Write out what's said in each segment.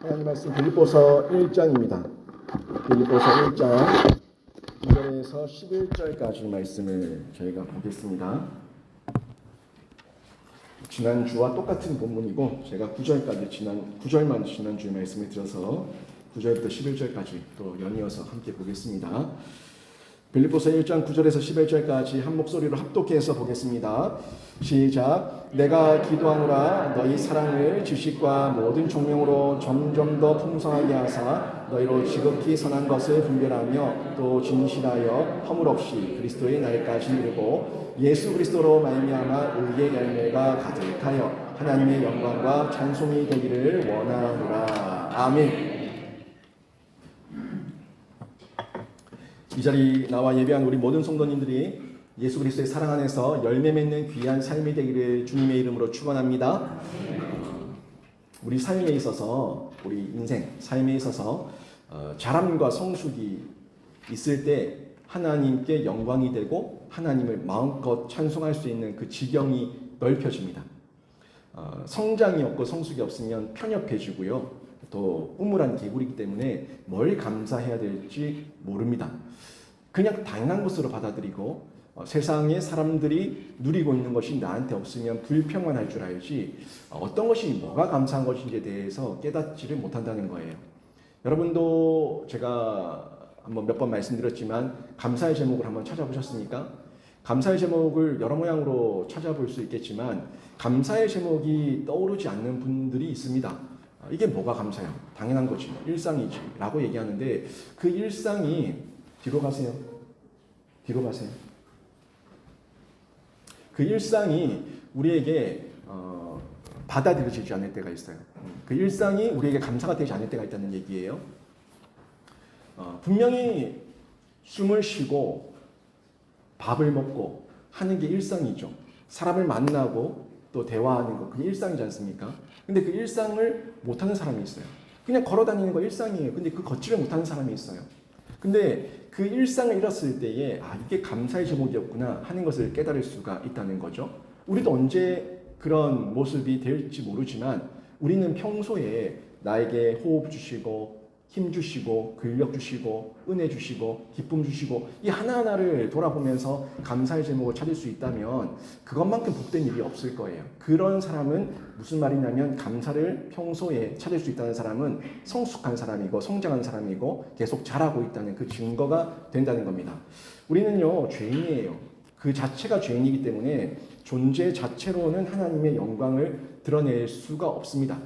하나님 말씀 빌립보서 1장입니다. 빌립보서 1장 2절에서 11절까지 말씀을 저희가 보겠습니다. 지난주와 똑같은 본문이고 제가 9절까지 9절만 지난주에 말씀을 드려서 9절부터 11절까지 또 연이어서 함께 보겠습니다. 빌립보서 1장 9절에서 11절까지 한 목소리로 합독해서 보겠습니다. 시작. 내가 기도하노라 너희 사랑을 지식과 모든 총명으로 점점 더 풍성하게 하사 너희로 지극히 선한 것을 분별하며 또 진실하여 허물 없이 그리스도의 날까지 이르고 예수 그리스도로 말미암아 의의 열매가 가득하여 하나님의 영광과 찬송이 되기를 원하노라. 아멘. 이 자리 나와 예배한 우리 모든 성도님들이 예수 그리스도의 사랑 안에서 열매 맺는 귀한 삶이 되기를 주님의 이름으로 축원합니다. 우리 삶에 있어서 우리 인생 삶에 있어서 자람과 성숙이 있을 때 하나님께 영광이 되고 하나님을 마음껏 찬송할 수 있는 그 지경이 넓혀집니다. 성장이 없고 성숙이 없으면 편협해지고요. 또 우물한 개구리이기 때문에 뭘 감사해야 될지 모릅니다. 그냥 당연한 것으로 받아들이고 세상의 사람들이 누리고 있는 것이 나한테 없으면 불평만 줄 알지 어떤 것이 뭐가 감사한 것인지에 대해서 깨닫지를 못한다는 거예요. 여러분도 제가 한번 몇 번 말씀드렸지만 감사의 제목을 한번 찾아보셨습니까? 감사의 제목을 여러 모양으로 찾아볼 수 있겠지만 감사의 제목이 떠오르지 않는 분들이 있습니다. 이게 뭐가 감사해요? 당연한 거지. 일상이지. 라고 얘기하는데 그 일상이 뒤로 가세요. 뒤로 가세요. 그 일상이 우리에게 받아들여지지 않을 때가 있어요. 그 일상이 우리에게 감사가 되지 않을 때가 있다는 얘기예요. 분명히 숨을 쉬고 밥을 먹고 하는 게 일상이죠. 사람을 만나고 또 대화하는 거 그게 일상이지 않습니까? 근데 그 일상을 못하는 사람이 있어요. 그냥 걸어다니는 거 일상이에요. 근데 그 걷지를 못하는 사람이 있어요. 근데 그 일상을 잃었을 때에 이게 감사의 제목이었구나 하는 것을 깨달을 수가 있다는 거죠. 우리도 언제 그런 모습이 될지 모르지만 우리는 평소에 나에게 호흡 주시고 힘 주시고 근력 주시고 은혜 주시고 기쁨 주시고 이 하나하나를 돌아보면서 감사의 제목을 찾을 수 있다면 그것만큼 복된 일이 없을 거예요. 그런 사람은 무슨 말이냐면 감사를 평소에 찾을 수 있다는 사람은 성숙한 사람이고 성장한 사람이고 계속 자라고 있다는 그 증거가 된다는 겁니다. 우리는요 죄인이에요. 그 자체가 죄인이기 때문에 존재 자체로는 하나님의 영광을 드러낼 수가 없습니다.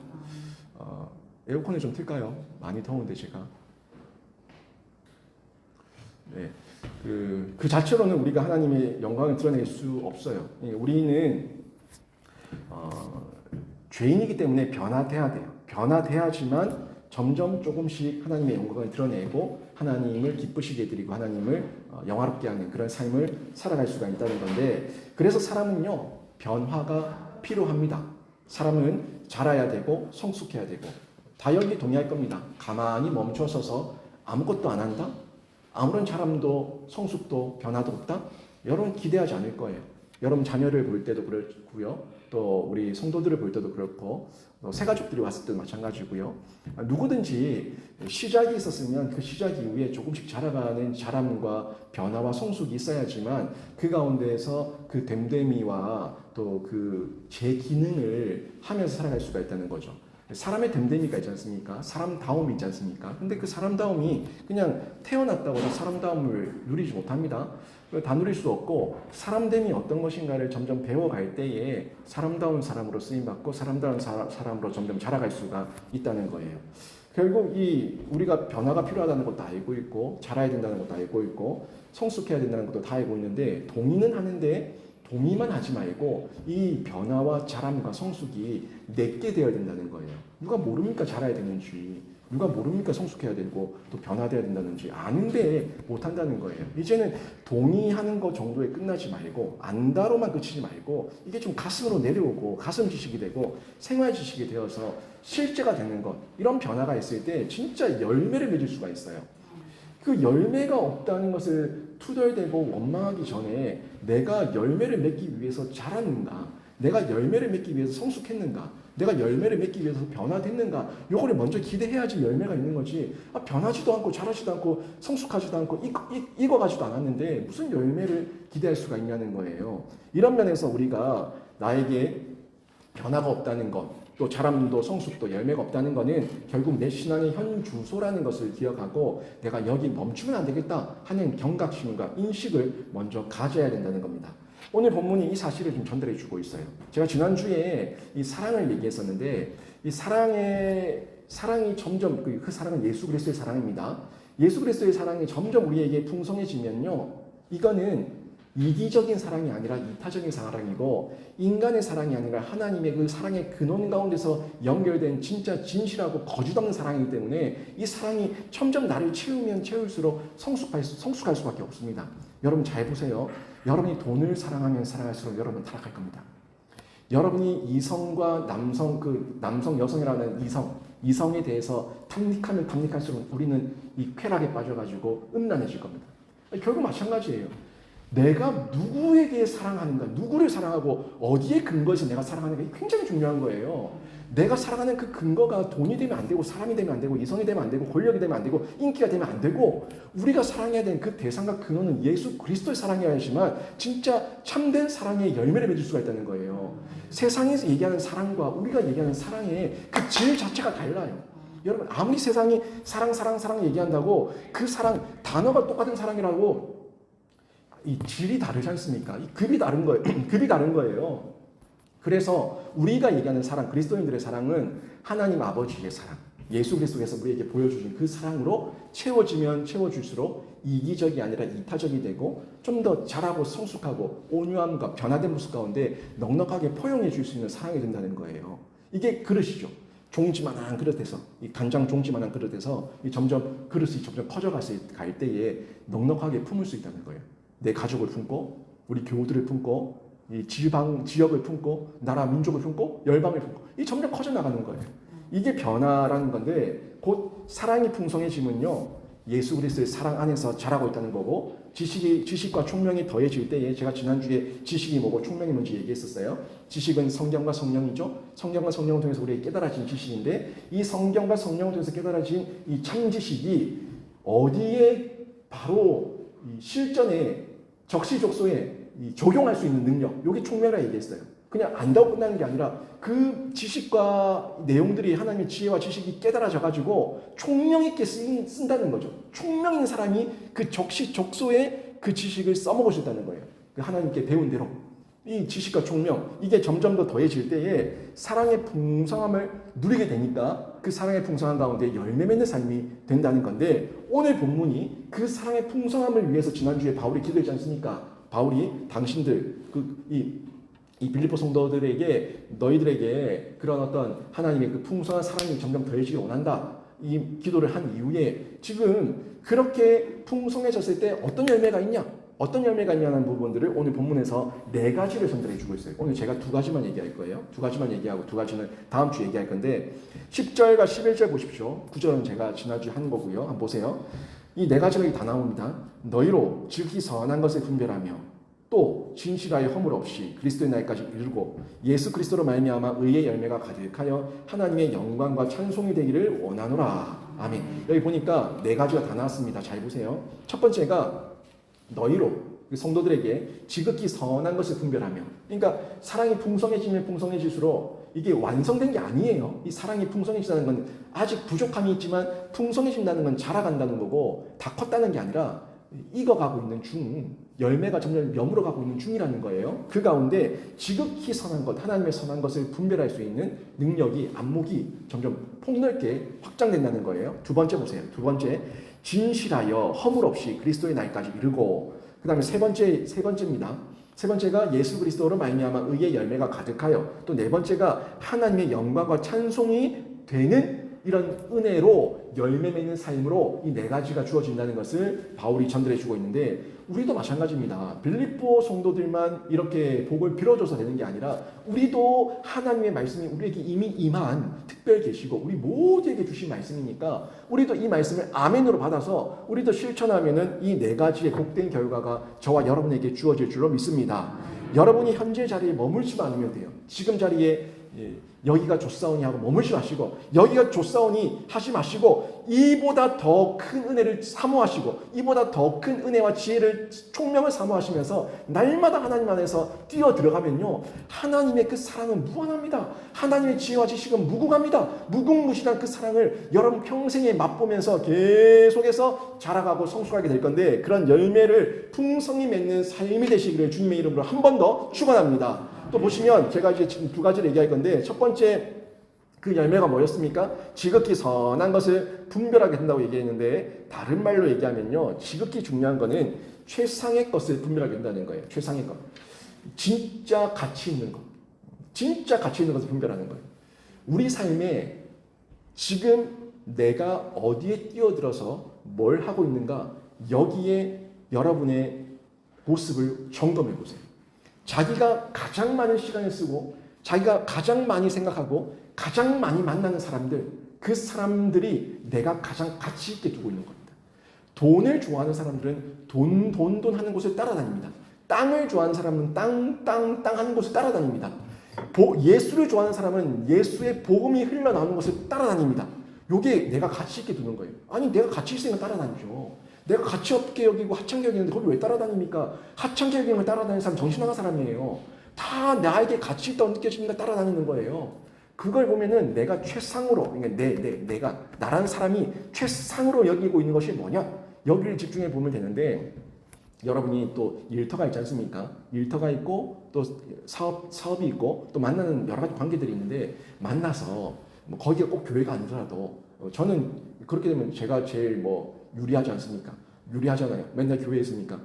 에어컨을 좀 틀까요? 많이 더운데 제가. 네, 그 자체로는 우리가 하나님의 영광을 드러낼 수 없어요. 우리는 죄인이기 때문에 변화돼야 돼요. 변화돼야지만 점점 조금씩 하나님의 영광을 드러내고 하나님을 기쁘시게 해드리고 하나님을 영화롭게 하는 그런 삶을 살아갈 수가 있다는 건데 그래서 사람은요 변화가 필요합니다. 사람은 자라야 되고 성숙해야 되고 다 여기 동의할 겁니다. 가만히 멈춰서서 아무것도 안 한다? 아무런 자람도 성숙도 변화도 없다? 여러분 기대하지 않을 거예요. 여러분 자녀를 볼 때도 그렇고요. 또 우리 성도들을 볼 때도 그렇고 새 가족들이 왔을 때도 마찬가지고요. 누구든지 시작이 있었으면 그 시작 이후에 조금씩 자라가는 자람과 변화와 성숙이 있어야지만 그 가운데에서 그 됨됨이와 또 그 제 기능을 하면서 살아갈 수가 있다는 거죠. 사람의 됨됨이가 있지 않습니까? 사람다움이 있지 않습니까? 근데 그 사람다움이 그냥 태어났다고 해서 사람다움을 누리지 못합니다. 다 누릴 수 없고 사람됨이 어떤 것인가를 점점 배워갈 때에 사람다운 사람으로 쓰임받고 사람다운 사람으로 점점 자라갈 수가 있다는 거예요. 결국 우리가 변화가 필요하다는 것도 알고 있고 자라야 된다는 것도 알고 있고 성숙해야 된다는 것도 다 알고 있는데 동의는 하는데 동의만 하지 말고 이 변화와 자람과 성숙이 내게 되어야 된다는 거예요. 누가 모릅니까 자라야 되는지. 누가 모릅니까 성숙해야 되고 또 변화돼야 된다는지 아는데 못한다는 거예요. 이제는 동의하는 것 정도에 끝나지 말고 안다로만 그치지 말고 이게 좀 가슴으로 내려오고 가슴 지식이 되고 생활 지식이 되어서 실제가 되는 것 이런 변화가 있을 때 진짜 열매를 맺을 수가 있어요. 그 열매가 없다는 것을 투덜대고 원망하기 전에 내가 열매를 맺기 위해서 자랐는가 내가 열매를 맺기 위해서 성숙했는가 내가 열매를 맺기 위해서 변화됐는가? 요거를 먼저 기대해야지 열매가 있는 거지. 변하지도 않고 자라지도 않고 성숙하지도 않고 익어가지도 않았는데 무슨 열매를 기대할 수가 있냐는 거예요. 이런 면에서 우리가 나에게 변화가 없다는 것, 또 자람도 성숙도 열매가 없다는 것은 결국 내 신앙의 현 주소라는 것을 기억하고 내가 여기 멈추면 안 되겠다 하는 경각심과 인식을 먼저 가져야 된다는 겁니다. 오늘 본문이 이 사실을 좀 전달해 주고 있어요. 제가 지난주에 이 사랑을 얘기했었는데 이 사랑이 점점 그 사랑은 예수 그리스도의 사랑입니다. 예수 그리스도의 사랑이 점점 우리에게 풍성해지면요. 이거는 이기적인 사랑이 아니라 이타적인 사랑이고 인간의 사랑이 아니라 하나님의 그 사랑의 근원 가운데서 연결된 진짜 진실하고 거짓 없는 사랑이기 때문에 이 사랑이 점점 나를 채우면 채울수록 성숙할 수밖에 없습니다. 여러분 잘 보세요. 여러분이 돈을 사랑하면 사랑할수록 여러분 타락할 겁니다. 여러분이 이성과 남성 여성이라는 이성에 대해서 탐닉하면 탐닉할수록 우리는 이 쾌락에 빠져가지고 음란해질 겁니다. 결국 마찬가지예요. 내가 누구에게 사랑하는가, 누구를 사랑하고 어디에 근거해서 내가 사랑하는가, 이게 굉장히 중요한 거예요. 내가 사랑하는 그 근거가 돈이 되면 안 되고 사람이 되면 안 되고 이성이 되면 안 되고 권력이 되면 안 되고 인기가 되면 안 되고 우리가 사랑해야 되는 그 대상과 근원은 예수 그리스도의 사랑이어야지만 진짜 참된 사랑의 열매를 맺을 수가 있다는 거예요. 세상에서 얘기하는 사랑과 우리가 얘기하는 사랑의 그 질 자체가 달라요. 여러분 아무리 세상이 사랑 얘기한다고 그 사랑 단어가 똑같은 사랑이라고 이 질이 다르지 않습니까? 이 급이 다른 거예요. 급이 다른 거예요. 그래서 우리가 얘기하는 사랑, 그리스도인들의 사랑은 하나님 아버지의 사랑, 예수 그리스도께서 우리에게 보여주신 그 사랑으로 채워지면 채워질수록 이기적이 아니라 이타적이 되고 좀 더 자라고 성숙하고 온유함과 변화된 모습 가운데 넉넉하게 포용해 줄 수 있는 사랑이 된다는 거예요. 이게 그릇이죠. 종지만한 그릇에서 이 간장 종지만한 그릇에서 점점 그릇이 점점 커져갈 때에 넉넉하게 품을 수 있다는 거예요. 내 가족을 품고 우리 교우들을 품고 이 지역을 품고 나라 민족을 품고 열방을 품고 이 점점 커져 나가는 거예요. 이게 변화라는 건데 곧 사랑이 풍성해지면요 예수 그리스도의 사랑 안에서 자라고 있다는 거고 지식과 총명이 더해질 때에 제가 지난주에 지식이 뭐고 총명이 뭔지 얘기했었어요. 지식은 성경과 성령이죠. 성경과 성령을 통해서 우리에게 깨달아진 지식인데 이 성경과 성령을 통해서 깨달아진 이 참 지식이 어디에 바로 이 실전에 적시적소에 적용할 수 있는 능력, 이게 총명이라고 얘기했어요. 그냥 안다고 끝나는 게 아니라 그 지식과 내용들이 하나님의 지혜와 지식이 깨달아져가지고 총명 있게 쓴다는 거죠. 총명 있는 사람이 그 적시적소에 그 지식을 써먹을 수 있다는 거예요. 하나님께 배운 대로. 이 지식과 총명, 이게 점점 더 더해질 때에 사랑의 풍성함을 누리게 되니까 그 사랑의 풍성함 가운데 열매 맺는 삶이 된다는 건데 오늘 본문이 그 사랑의 풍성함을 위해서 지난주에 바울이 기도했지 않습니까? 바울이 당신들, 이 빌립보 성도들에게 너희들에게 그런 어떤 하나님의 그 풍성한 사랑이 점점 더해지길 원한다. 이 기도를 한 이후에 지금 그렇게 풍성해졌을 때 어떤 열매가 있냐? 어떤 열매가 있냐는 부분들을 오늘 본문에서 4가지를 전달해 주고 있어요. 오늘 제가 2가지만 얘기할 거예요. 2가지만 얘기하고 2가지는 다음 주에 얘기할 건데 10절과 11절 보십시오. 9절은 제가 지난주에 한 거고요. 한번 보세요. 이 4가지가 다 나옵니다. 너희로 지극히 선한 것을 분별하며 또 진실하여 허물 없이 그리스도의 날까지 이르고 예수 그리스도로 말미암아 의의 열매가 가득하여 하나님의 영광과 찬송이 되기를 원하노라. 아멘. 여기 보니까 4가지가 다 나왔습니다. 잘 보세요. 첫 번째가 너희로 성도들에게 지극히 선한 것을 분별하며, 그러니까 사랑이 풍성해지면 풍성해질수록 이게 완성된 게 아니에요. 이 사랑이 풍성해진다는 건 아직 부족함이 있지만 풍성해진다는 건 자라간다는 거고 다 컸다는 게 아니라 익어가고 있는 중, 열매가 점점 여물어가고 있는 중이라는 거예요. 그 가운데 지극히 선한 것, 하나님의 선한 것을 분별할 수 있는 능력이, 안목이 점점 폭넓게 확장된다는 거예요. 2번째 보세요. 2번째, 진실하여 허물 없이 그리스도의 날까지 이르고, 그 다음에 세 번째입니다. 세 번째가 예수 그리스도로 말미암아 의의 열매가 가득하여, 또 4번째가 하나님의 영광과 찬송이 되는 이런 은혜로 열매 맺는 삶으로 이 4가지가 주어진다는 것을 바울이 전달해 주고 있는데 우리도 마찬가지입니다. 빌립보 성도들만 이렇게 복을 빌어줘서 되는 게 아니라 우리도 하나님의 말씀이 우리에게 이미 임한 특별 계시고 우리 모두에게 주신 말씀이니까 우리도 이 말씀을 아멘으로 받아서 우리도 실천하면은 이 4가지의 복된 결과가 저와 여러분에게 주어질 줄로 믿습니다. 여러분이 현재 자리에 머물지만 않으면 돼요. 지금 자리에 여기가 좋사오니 하고 머물지 마시고 여기가 좋사오니 하지 마시고 이보다 더 큰 은혜를 사모하시고 이보다 더 큰 은혜와 지혜를 총명을 사모하시면서 날마다 하나님 안에서 뛰어 들어가면요 하나님의 그 사랑은 무한합니다. 하나님의 지혜와 지식은 무궁합니다. 무궁무진한 그 사랑을 여러분 평생에 맛보면서 계속해서 자라가고 성숙하게 될 건데 그런 열매를 풍성히 맺는 삶이 되시기를 주님의 이름으로 한 번 더 축원합니다. 또 보시면 제가 이제 지금 두 가지를 얘기할 건데 첫 번째 그 열매가 뭐였습니까? 지극히 선한 것을 분별하게 된다고 얘기했는데 다른 말로 얘기하면요 지극히 중요한 거는 최상의 것을 분별하게 된다는 거예요. 최상의 것. 진짜 가치 있는 것. 진짜 가치 있는 것을 분별하는 거예요. 우리 삶에 지금 내가 어디에 뛰어들어서 뭘 하고 있는가 여기에 여러분의 모습을 점검해 보세요. 자기가 가장 많은 시간을 쓰고 자기가 가장 많이 생각하고 가장 많이 만나는 사람들 그 사람들이 내가 가장 가치 있게 두고 있는 겁니다. 돈을 좋아하는 사람들은 돈 하는 곳을 따라다닙니다. 땅을 좋아하는 사람은 땅 하는 곳을 따라다닙니다. 예수를 좋아하는 사람은 예수의 복음이 흘러나오는 곳을 따라다닙니다. 요게 내가 가치 있게 두는 거예요. 아니 내가 가치 있으니까 따라다니죠. 내가 가치 없게 여기고 하찮게 여기는데 거기 왜 따라다닙니까? 하찮게 여기는 걸 따라다니는 사람 정신 나간 사람이에요. 다 나에게 가치 있다고 느껴지니까 따라다니는 거예요. 그걸 보면은 내가 최상으로 그러니까 내가 나라는 사람이 최상으로 여기고 있는 것이 뭐냐? 여기를 집중해 보면 되는데 여러분이 또 일터가 있지 않습니까? 일터가 있고 또 사업이 있고 또 만나는 여러 가지 관계들이 있는데 만나서 뭐 거기가 꼭 교회가 아니더라도 저는 그렇게 되면 제가 제일 유리하지 않습니까? 유리하잖아요. 맨날 교회에 있으니까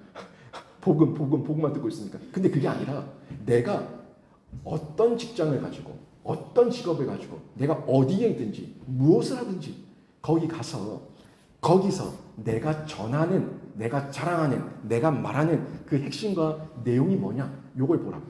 복음만 듣고 있으니까. 근데 그게 아니라 내가 어떤 직장을 가지고 어떤 직업을 가지고 내가 어디에 있든지 무엇을 하든지 거기서 내가 전하는 내가 자랑하는 내가 말하는 그 핵심과 내용이 뭐냐 요걸 보라고.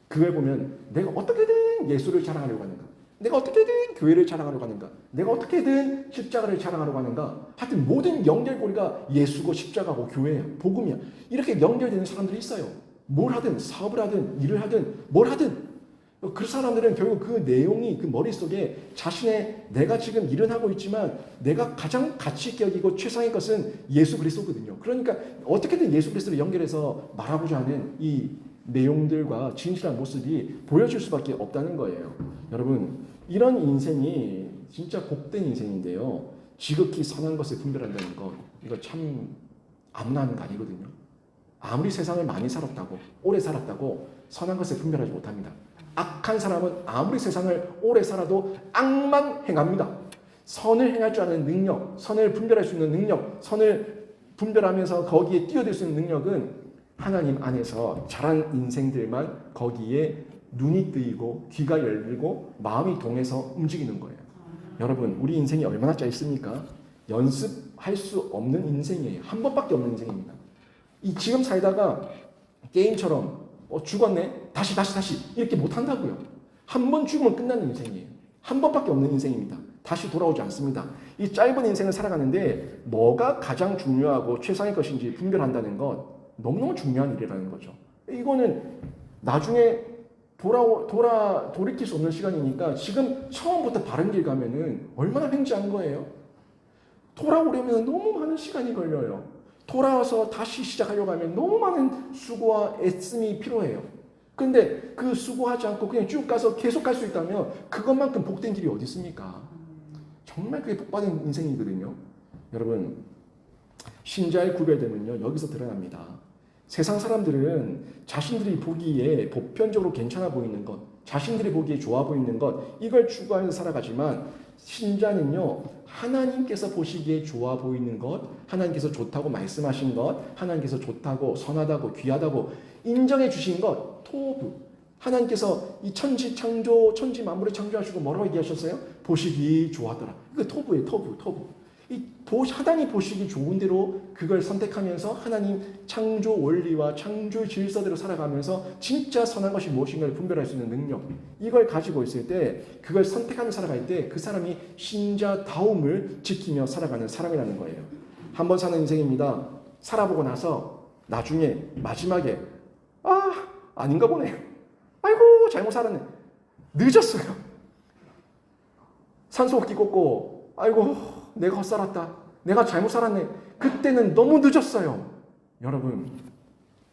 그걸 보면 내가 어떻게든 예수를 자랑하려고 하는가 내가 어떻게든 교회를 자랑하려고 하는가 내가 어떻게든 십자가를 자랑하려고 하는가 하여튼 모든 연결고리가 예수고 십자가고 교회야 복음이야 이렇게 연결되는 사람들이 있어요. 뭘 하든 사업을 하든 일을 하든 뭘 하든 그 사람들은 결국 그 내용이 그 머릿속에 자신의 내가 지금 일은 하고 있지만 내가 가장 가치 있게 여기고 최상의 것은 예수 그리스도거든요. 그러니까 어떻게든 예수 그리스도를 연결해서 말하고자 하는 이 내용들과 진실한 모습이 보여질 수밖에 없다는 거예요. 여러분 이런 인생이 진짜 복된 인생인데요. 지극히 선한 것을 분별한다는 거 이거 참 아무나 하는 거 아니거든요. 아무리 세상을 많이 살았다고 오래 살았다고 선한 것을 분별하지 못합니다. 악한 사람은 아무리 세상을 오래 살아도 악만 행합니다. 선을 행할 줄 아는 능력, 선을 분별할 수 있는 능력, 선을 분별하면서 거기에 뛰어들 수 있는 능력은 하나님 안에서 자란 인생들만 거기에 눈이 뜨이고 귀가 열리고 마음이 동해서 움직이는 거예요. 여러분 우리 인생이 얼마나 짧습니까? 연습할 수 없는 인생이에요. 한 번밖에 없는 인생입니다. 이 지금 살다가 게임처럼 죽었네? 다시 이렇게 못한다고요. 한 번 죽으면 끝나는 인생이에요. 한 번밖에 없는 인생입니다. 다시 돌아오지 않습니다. 이 짧은 인생을 살아가는데 뭐가 가장 중요하고 최상의 것인지 분별한다는 것 너무너무 중요한 일이라는 거죠. 이거는 나중에 돌이킬 수 없는 시간이니까 지금 처음부터 바른 길 가면은 얼마나 횡재한 거예요. 돌아오려면 너무 많은 시간이 걸려요. 돌아와서 다시 시작하려고 하면 너무 많은 수고와 애씀이 필요해요. 근데 그 수고하지 않고 그냥 쭉 가서 계속 갈 수 있다면 그것만큼 복된 길이 어디 있습니까? 정말 그게 복받은 인생이거든요. 여러분 신자의 구별됨은요 여기서 드러납니다. 세상 사람들은 자신들이 보기에 보편적으로 괜찮아 보이는 것, 자신들이 보기에 좋아 보이는 것 이걸 추구하면서 살아가지만 신자는요 하나님께서 보시기에 좋아 보이는 것, 하나님께서 좋다고 말씀하신 것, 하나님께서 좋다고 선하다고 귀하다고 인정해 주신 것, 토부. 하나님께서 이 천지 창조, 천지 만물을 창조하시고 뭐라고 얘기하셨어요? 보시기 좋았더라. 그 토부예요, 토부. 하나님 보시기 좋은 대로 그걸 선택하면서 하나님 창조 원리와 창조 질서대로 살아가면서 진짜 선한 것이 무엇인가를 분별할 수 있는 능력 이걸 가지고 있을 때 그걸 선택하며 살아갈 때 그 사람이 신자다움을 지키며 살아가는 사람이라는 거예요. 한번 사는 인생입니다. 살아보고 나서 나중에 마지막에 아닌가 보네. 아이고 잘못 살았네. 늦었어요. 산소호흡기 꽂고 아이고 내가 헛살았다. 내가 잘못 살았네. 그때는 너무 늦었어요. 여러분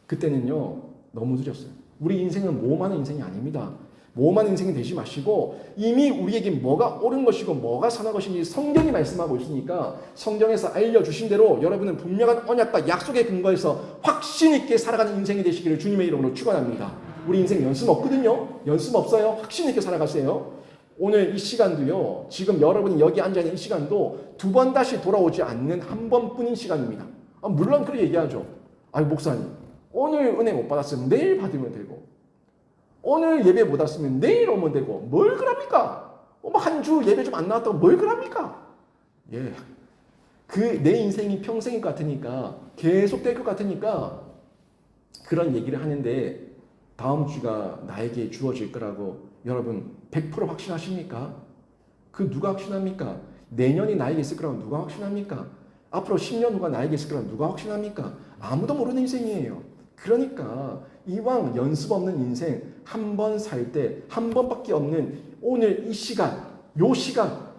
그때는요 너무 늦었어요. 우리 인생은 모험하는 인생이 아닙니다. 모험하는 인생이 되지 마시고 이미 우리에게 뭐가 옳은 것이고 뭐가 선한 것인지 성경이 말씀하고 있으니까 성경에서 알려주신 대로 여러분은 분명한 언약과 약속에 근거해서 확신 있게 살아가는 인생이 되시기를 주님의 이름으로 축원합니다. 우리 인생 연습 없거든요. 연습 없어요. 확신 있게 살아가세요. 오늘 이 시간도요. 지금 여러분이 여기 앉아있는 이 시간도 두 번 다시 돌아오지 않는 한 번뿐인 시간입니다. 물론 그렇게 얘기하죠. 아유 목사님 오늘 은혜 못 받았으면 내일 받으면 되고 오늘 예배 못 왔으면 내일 오면 되고 뭘 그럽니까? 한 주 예배 좀 안 나왔다고 뭘 그럽니까? 예, 그 내 인생이 평생일 것 같으니까 계속 될 것 같으니까 그런 얘기를 하는데 다음 주가 나에게 주어질 거라고 여러분 100% 확신하십니까? 그 누가 확신합니까? 내년이 나에게 있을 거라고 누가 확신합니까? 앞으로 10년 후가 나에게 있을 거라고 누가 확신합니까? 아무도 모르는 인생이에요. 그러니까 이왕 연습 없는 인생 한 번 살 때 한 번밖에 없는 오늘 이 시간 요 시간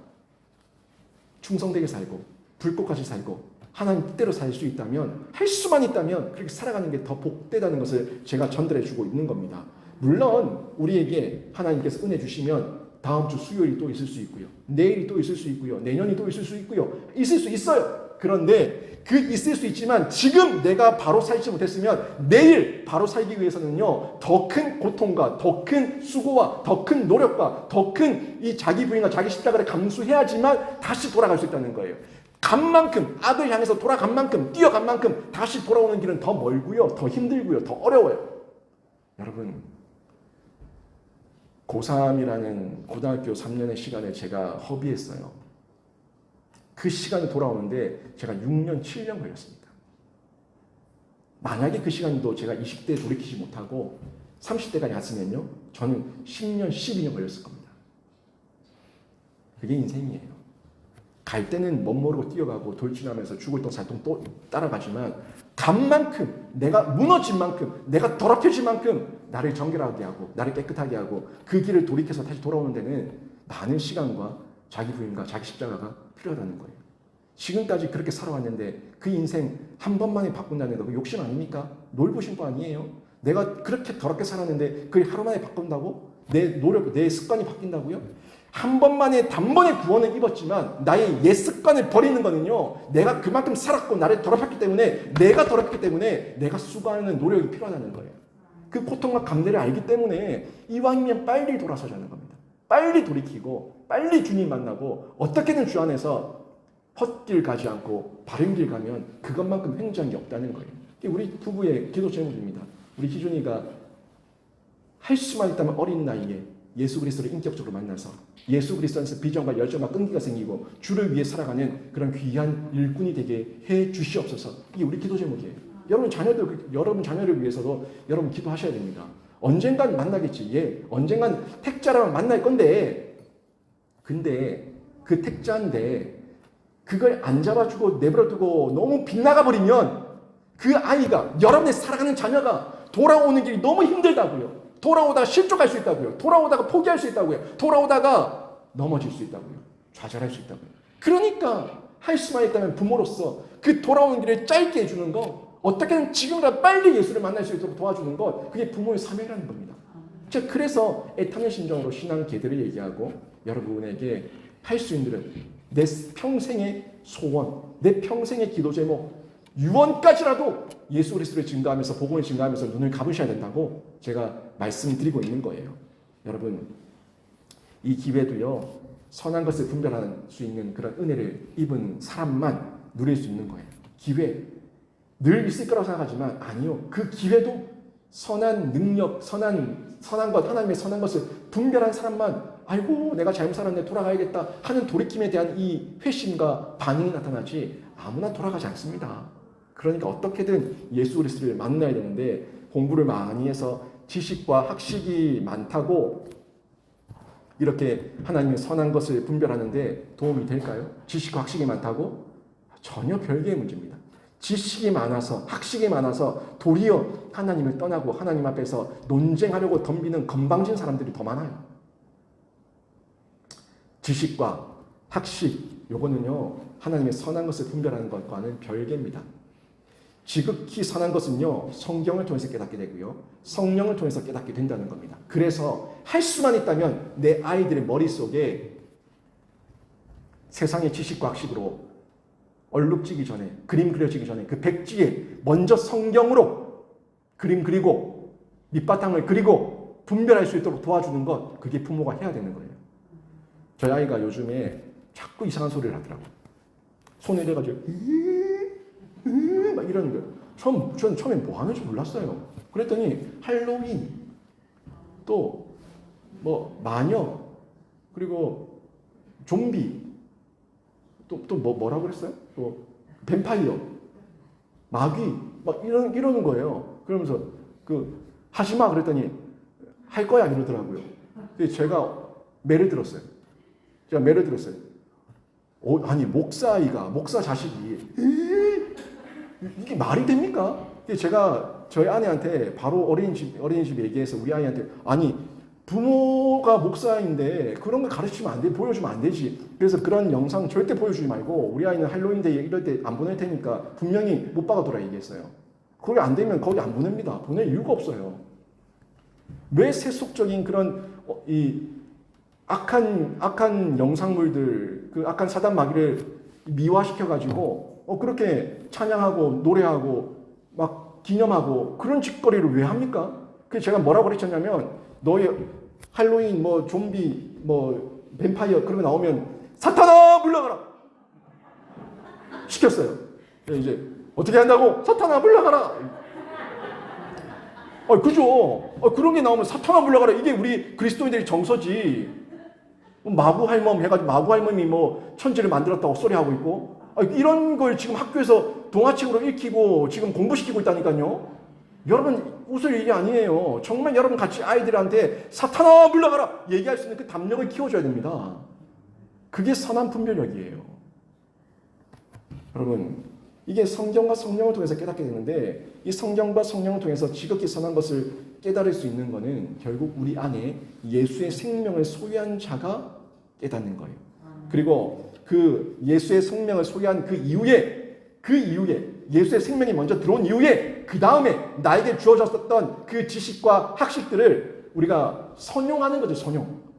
충성되게 살고 불꽃같이 살고 하나님 뜻대로 살 수 있다면 할 수만 있다면 그렇게 살아가는 게 더 복되다는 것을 제가 전달해 주고 있는 겁니다. 물론 우리에게 하나님께서 은혜 주시면 다음 주 수요일이 또 있을 수 있고요. 내일이 또 있을 수 있고요. 내년이 또 있을 수 있고요. 있을 수 있어요. 그런데 그 있을 수 있지만 지금 내가 바로 살지 못했으면 내일 바로 살기 위해서는요. 더 큰 고통과 더 큰 수고와 더 큰 노력과 더 큰 이 자기 부인과 자기 십자가를 감수해야지만 다시 돌아갈 수 있다는 거예요. 간 만큼 악을 향해서 돌아간 만큼 뛰어간 만큼 다시 돌아오는 길은 더 멀고요. 더 힘들고요. 더 어려워요. 여러분 고3이라는 고등학교 3년의 시간을 제가 허비했어요. 그 시간이 돌아오는데 제가 6년, 7년 걸렸습니다. 만약에 그 시간도 제가 20대에 돌이키지 못하고 30대까지 갔으면요. 저는 10년, 12년 걸렸을 겁니다. 그게 인생이에요. 갈 때는 멋 모르고 뛰어가고 돌진하면서 죽을 똥 살똥 또 따라가지만 간 만큼 내가 무너진 만큼 내가 더럽혀진 만큼 나를 정결하게 하고 나를 깨끗하게 하고 그 길을 돌이켜서 다시 돌아오는 데는 많은 시간과 자기 부인과 자기 십자가가 필요하다는 거예요. 지금까지 그렇게 살아왔는데 그 인생 한 번만에 바꾼다는 거 그 욕심 아닙니까? 놀부신 거 아니에요? 내가 그렇게 더럽게 살았는데 그걸 하루 만에 바꾼다고? 내 노력, 내 습관이 바뀐다고요? 한 번만에 단번에 구원을 입었지만 나의 옛 습관을 버리는 거는요. 내가 그만큼 살았고 나를 더럽혔기 때문에 내가 더럽혔기 때문에 내가 수고하는 노력이 필요하다는 거예요. 그 고통과 감내를 알기 때문에 이왕이면 빨리 돌아서자는 겁니다. 빨리 돌이키고 빨리 주님 만나고 어떻게든 주 안에서 헛길 가지 않고 바른 길 가면 그것만큼 횡재한 게 없다는 거예요. 이게 우리 부부의 기도 제목입니다. 우리 희준이가 할 수만 있다면 어린 나이에 예수 그리스도를 인격적으로 만나서 예수 그리스도 안에서 비전과 열정과 끈기가 생기고 주를 위해 살아가는 그런 귀한 일꾼이 되게 해 주시옵소서. 이게 우리 기도 제목이에요. 여러분 자녀를 위해서도 여러분 기도하셔야 됩니다. 언젠간 만나겠지. 예, 언젠간 택자라면 만날 건데 근데 그 택자인데 그걸 안 잡아주고 내버려두고 너무 빗나가 버리면 그 아이가 여러분의 살아가는 자녀가 돌아오는 길이 너무 힘들다고요. 돌아오다가 실족할 수 있다고요. 돌아오다가 포기할 수 있다고요. 돌아오다가 넘어질 수 있다고요. 좌절할 수 있다고요. 그러니까 할 수만 있다면 부모로서 그 돌아오는 길을 짧게 해주는 거, 어떻게든 지금보다 빨리 예수를 만날 수 있도록 도와주는 것, 그게 부모의 사명이라는 겁니다. 제가 그래서 애타는 심정으로 신앙 계대를 얘기하고 여러분에게 할 수 있는 내 평생의 소원, 내 평생의 기도 제목, 유언까지라도 예수 그리스도를 증거하면서 복음을 증거하면서 눈을 감으셔야 된다고 제가 말씀드리고 있는 거예요. 여러분 이 기회도요. 선한 것을 분별할 수 있는 그런 은혜를 입은 사람만 누릴 수 있는 거예요. 기회 늘 있을 거라고 생각하지만 아니요. 그 기회도 선한 능력, 선한 것, 하나님의 선한 것을 분별한 사람만 아이고 내가 잘못 살았네 돌아가야겠다 하는 돌이킴에 대한 이 회심과 반응이 나타나지 아무나 돌아가지 않습니다. 그러니까 어떻게든 예수 그리스도를 만나야 되는데 공부를 많이 해서 지식과 학식이 많다고 이렇게 하나님의 선한 것을 분별하는데 도움이 될까요? 지식과 학식이 많다고? 전혀 별개의 문제입니다. 지식이 많아서 학식이 많아서 도리어 하나님을 떠나고 하나님 앞에서 논쟁하려고 덤비는 건방진 사람들이 더 많아요. 지식과 학식, 요거는요 하나님의 선한 것을 분별하는 것과는 별개입니다. 지극히 선한 것은요 성경을 통해서 깨닫게 되고요 성령을 통해서 깨닫게 된다는 겁니다. 그래서 할 수만 있다면 내 아이들의 머릿속에 세상의 지식과 학식으로 얼룩지기 전에, 그림 그려지기 전에 그 백지에 먼저 성경으로 그림 그리고 밑바탕을 그리고 분별할 수 있도록 도와주는 것, 그게 부모가 해야 되는 거예요. 저희 아이가 요즘에 자꾸 이상한 소리를 하더라고요. 손을 대가지고 막 이러는 거예요. 저는 처음에 뭐 하는지 몰랐어요. 그랬더니 할로윈, 또 뭐 마녀, 그리고 좀비, 또 뭐라고 그랬어요? 또 뱀파이어, 마귀, 막 이러는 거예요. 그러면서 하지 마 그랬더니 할 거야 이러더라고요. 그래서 제가 매를 들었어요. 아니 목사 자식이 이게 말이 됩니까? 제가 저희 아내한테 바로 어린이집 얘기해서 우리 아이한테 아니 부모가 목사인데 그런 거 가르치면 안 돼, 보여주면 안 되지. 그래서 그런 영상 절대 보여주지 말고 우리 아이는 할로윈데이 이럴 때 안 보낼 테니까 분명히 못 박아둬라 얘기했어요. 그게 안 되면 거기 안 보냅니다. 보낼 이유가 없어요. 왜 세속적인 그런 이 악한 영상물들, 그 악한 사단 마귀를 미화시켜가지고 그렇게 찬양하고 노래하고 막 기념하고 그런 짓거리를 왜 합니까? 그래서 제가 뭐라고 그랬냐면 너희 할로윈 뭐 좀비 뭐 뱀파이어 그런 거 나오면 사탄아 물러가라 시켰어요. 이제 어떻게 한다고? 사탄아 물러가라. 그죠? 그런 게 나오면 사탄아 물러가라. 이게 우리 그리스도인들의 정서지. 마구 할멈 해가지고 마구 할멈이 뭐 천지를 만들었다고 소리하고 있고 이런 걸 지금 학교에서 동화책으로 읽히고 지금 공부시키고 있다니까요. 여러분 웃을 일이 아니에요. 정말 여러분 같이 아이들한테 사탄아 물러가라 얘기할 수 있는 그 담력을 키워줘야 됩니다. 그게 선한 분별력이에요. 여러분 이게 성경과 성령을 통해서 깨닫게 되는데 이 성경과 성령을 통해서 지극히 선한 것을 깨달을 수 있는 것은 결국 우리 안에 예수의 생명을 소유한 자가 깨닫는 거예요. 그리고 그 예수의 생명을 소유한 그 이후에 예수의 생명이 먼저 들어온 이후에 그 다음에 나에게 주어졌었던 그 지식과 학식들을 우리가 선용하는 거죠.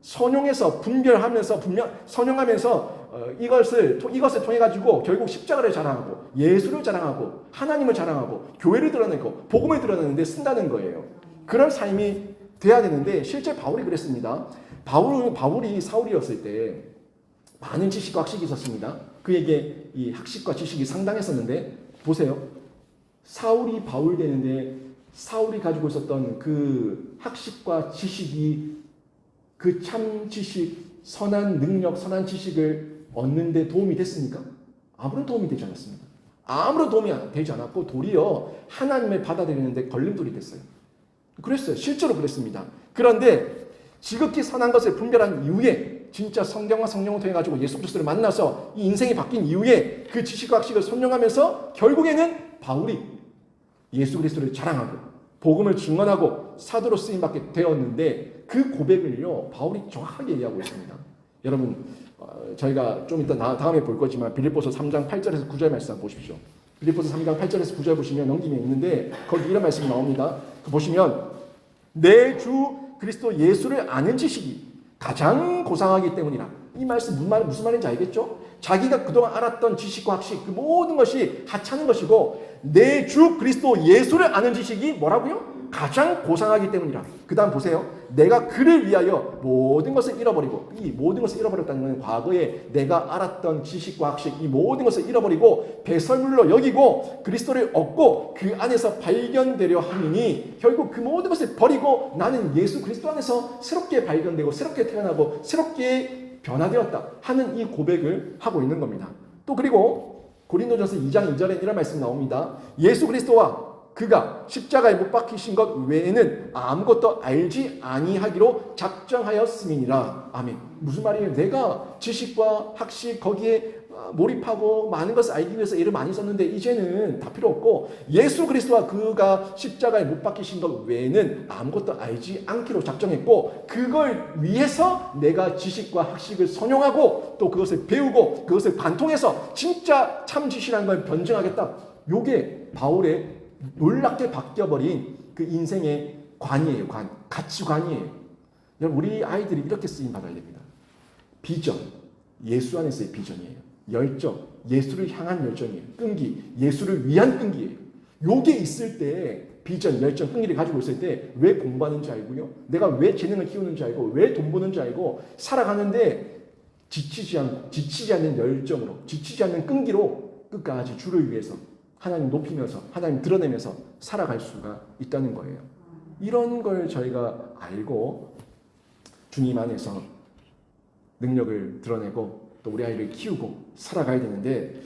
선용해서 분별하면서 선용하면서 이것을 통해 가지고 결국 십자가를 자랑하고 예수를 자랑하고 하나님을 자랑하고 교회를 드러내고 복음을 드러내는데 쓴다는 거예요. 그런 삶이 돼야 되는데 실제 바울이 그랬습니다. 바울이 사울이었을 때 많은 지식과 학식이 있었습니다. 그에게 이 학식과 지식이 상당했었는데 보세요. 사울이 바울 되는데 사울이 가지고 있었던 그 학식과 지식이 그 참 지식, 선한 능력, 선한 지식을 얻는 데 도움이 됐습니까? 아무런 도움이 되지 않았습니다. 아무런 도움이 되지 않았고 도리어 하나님을 받아들이는 데 걸림돌이 됐어요. 그랬어요. 실제로 그랬습니다. 그런데 지극히 선한 것을 분별한 이후에 진짜 성경과 성령을 통해 가지고 예수 그리스도를 만나서 이 인생이 바뀐 이후에 그 지식과 학식을 선용하면서 결국에는 바울이 예수 그리스도를 자랑하고 복음을 증언하고 사도로 쓰임받게 되었는데 그 고백을요 바울이 정확하게 얘기하고 있습니다. 여러분 저희가 좀 이따 다음에 볼 거지만 빌립보서 3장 8절에서 9절 말씀 보십시오. 빌립보서 3장 8절에서 9절 보시면 넘기면 있는데 거기 이런 말씀이 나옵니다. 보시면 내 주 그리스도 예수를 아는 지식이 가장 고상하기 때문이라. 이 말씀 무슨 말인지 알겠죠? 자기가 그동안 알았던 지식과 학식 그 모든 것이 하찮은 것이고 내 주 그리스도 예수를 아는 지식이 뭐라고요? 가장 고상하기 때문이라. 그 다음 보세요. 내가 그를 위하여 모든 것을 잃어버리고 이 모든 것을 잃어버렸다는 것은 과거에 내가 알았던 지식과 학식 이 모든 것을 잃어버리고 배설물로 여기고 그리스도를 얻고 그 안에서 발견되려 하느니 결국 그 모든 것을 버리고 나는 예수 그리스도 안에서 새롭게 발견되고 새롭게 태어나고 새롭게 변화되었다 하는 이 고백을 하고 있는 겁니다. 또 그리고 고린도전서 2장 2절에 이런 말씀 나옵니다. 예수 그리스도와 그가 십자가에 못 박히신 것 외에는 아무것도 알지 아니하기로 작정하였음이니라. 아멘. 무슨 말이에요? 내가 지식과 학식 거기에 몰입하고 많은 것을 알기 위해서 애를 많이 썼는데 이제는 다 필요 없고 예수 그리스도와 그가 십자가에 못 박히신 것 외에는 아무것도 알지 않기로 작정했고 그걸 위해서 내가 지식과 학식을 선용하고 또 그것을 배우고 그것을 관통해서 진짜 참 지식이라는 걸 변증하겠다. 요게 바울의 놀랍게 바뀌어버린 그 인생의 관이에요. 가치관이에요. 여러분 우리 아이들이 이렇게 쓰임 받아야 됩니다. 비전, 예수 안에서의 비전이에요. 열정, 예수를 향한 열정이에요. 끈기, 예수를 위한 끈기예요. 요게 있을 때 비전, 열정, 끈기를 가지고 있을 때 왜 공부하는지 알고요. 내가 왜 재능을 키우는지 알고 왜 돈 버는지 알고 살아가는데 지치지 않는 열정으로 지치지 않는 끈기로 끝까지 주를 위해서 하나님 높이면서 하나님 드러내면서 살아갈 수가 있다는 거예요. 이런 걸 저희가 알고 주님 안에서 능력을 드러내고 또 우리 아이를 키우고 살아가야 되는데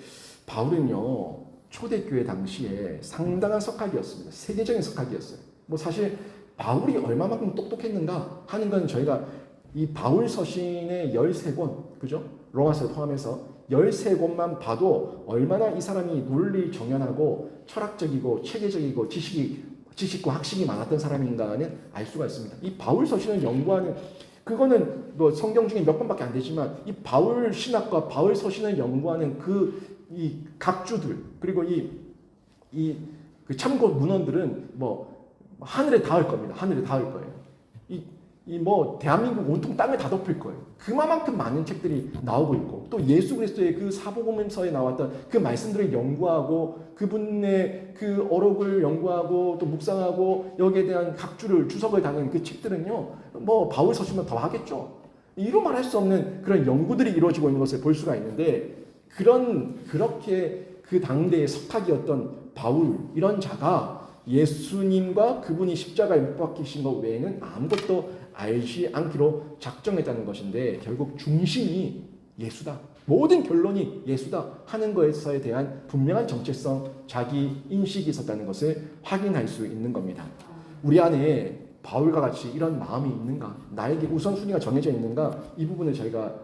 바울은요 초대교회 당시에 상당한 석학이었습니다. 세계적인 석학이었어요. 뭐 사실 바울이 얼마만큼 똑똑했는가 하는 건 저희가 이 바울 서신의 13권 그죠? 로마서를 포함해서 13권만 봐도 얼마나 이 사람이 논리 정연하고 철학적이고 체계적이고 지식과 학식이 많았던 사람인가는 알 수가 있습니다. 이 바울 서신을 연구하는 그거는 뭐 성경 중에 몇 번밖에 안 되지만 이 바울 신학과 바울 서신을 연구하는 이 각주들 그리고 그 참고 문헌들은 뭐 하늘에 닿을 겁니다. 하늘에 닿을 거예요. 뭐 대한민국 온통 땅에 다 덮일 거예요. 그만큼 많은 책들이 나오고 있고 또 예수 그리스도의 그 사복음서에 나왔던 그 말씀들을 연구하고 그분의 그 어록을 연구하고 또 묵상하고 여기에 대한 각주를 주석을 다는 그 책들은요 뭐 바울 서신만 더 하겠죠. 이루 말할 수 없는 그런 연구들이 이루어지고 있는 것을 볼 수가 있는데 그렇게 그 당대의 석학이었던 바울 이런 자가 예수님과 그분이 십자가에 못 박히신 것 외에는 아무것도 알지 않기로 작정했다는 것인데 결국 중심이 예수다. 모든 결론이 예수다 하는 것에 대한 분명한 정체성, 자기 인식이 있었다는 것을 확인할 수 있는 겁니다. 우리 안에 바울과 같이 이런 마음이 있는가? 나에게 우선순위가 정해져 있는가? 이 부분을 저희가